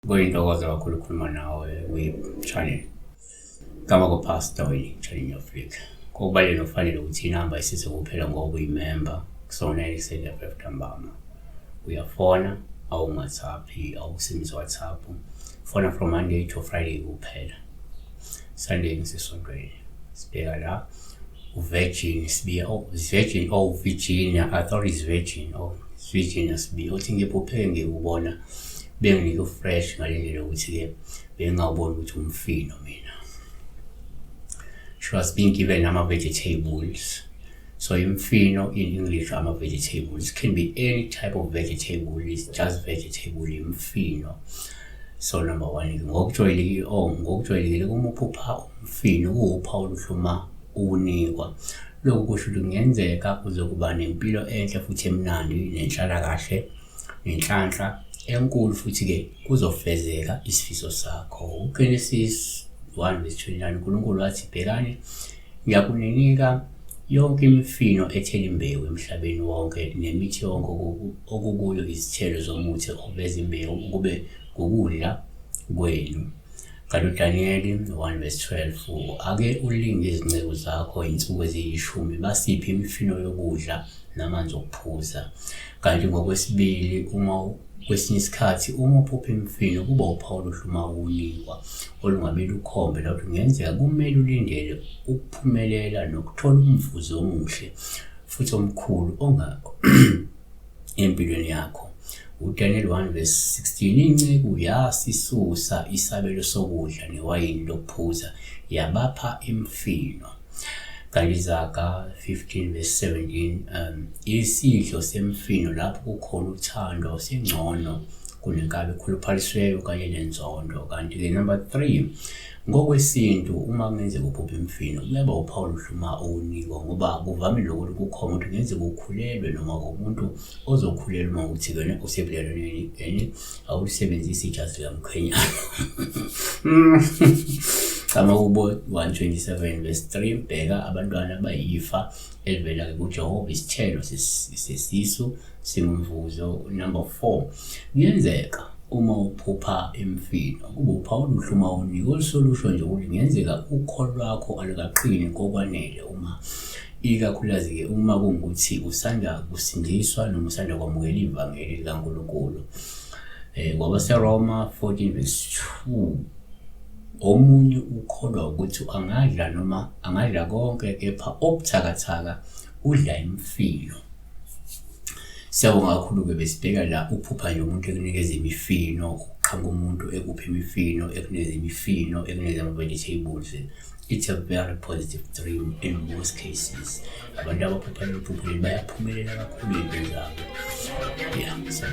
Kuyintokozo kakhulu ukukhuluma nawe kwi-channel. Igama ko-Pastor Channel Africa. Kubalulekile nokufanele ukuthi inamba isize kuphela ngoba uyimember kusona iselapha ntambama. Uyafona awungu-WhatsApp, awusebenzisa WhatsApp. Fona from Monday to Friday kuphela. Sunday ngisesontweni. Sibheka la uvirgin sibiya virgin Virginia. I thought it's virgin Virginia sibiya. Uthi ngiphuphe ngikubona benginike fresh ngalendlela ukuthi ke bengawubona ukuthi umfino mina. She was being given vegetables. So imfino in English vegetables. It can be any type of vegetable. It's just vegetable imfino. So number one, ngokujwayelekile uma uphupha umfino kuwupha oluhluma unikwa. Lokhu kusho ukuthi kungenzeka uzokuba nempilo enhle futhi emnandi nenhlala kahle nenhlanhla enkulu futhi ke kuzofezeka isifiso sakho. uGenesis 1:29 uNkulunkulu wathi bhekani ngiyakunika yonke imifino ethela imbewu emhlabeni wonke nemithi yonke okukuyo izithelo zomuthi oveza imbewu kube ukudla kwenu. Kanti uDaniel 1:12 ake ulinge izinceku zakho insuku eziyishumi basiphi imifino yokudla namanzi okuphuza. Kanti ngokwesibili kwesinye isikhathi uma uphupha imifino kuba uphawu oluhluma unikwa olungabe lukhombe lapho kungenzeka kumele ulindele ukuphumelela nokuthola umvuzo omuhle futhi omkhulu empilweni yakho. uDaniel 1:16 inceku yasisusa isabelo sokudla newayini lokuphuza yabapha imifino. Kanti Izaga 15:17 isidlo semifino lapho kukhona uthando singcono kunenkabi ekhuluphalisweyo kanye nenzondo. Kanti ke number 3 ngokwesintu uma kungenzeka uphupha imifino kuyaba uphawu oluhluma unikwa ngoba kuvamile ukuthi kukhona ukuthi kungenzeka ukhulelwe noma umuntu ozokhulelwa uma ukuthi kena usebudlelwaneni awulisebenzisi ijazi likamkhwenyana. Kama kubo 127:3 bheka abantwana bayifa elivela kuJehova isithelo sesisu simvuzo. Number 4 kuyenzeka uma uphupha imifino kuba uphawu oluhluma unikwa olusolusho nje ukuthi kungenzeka ukholo lwakho alukaqini kokwanele uma ikakhulukazi ke uma kungukuthi usanda kusindiswa noma usanda kwamukela ivangeli likaNkulunkulu. KwabaseRoma 14:2 omunye ukholwa ukuthi angadla noma angadla konke kepha obuthakathaka udla imifino. Siyabonga kakhulu ke besibheka la uphupha nje umuntu ekunikeza imifino, uqhamuka umuntu ekupha imifino, ekunikeza imifino, ekunikeza vegetables. It's a very positive dream in most cases. Abantu abaphupha imphupho bayaphumelela kakhulu empilweni zabo. Yeah, so.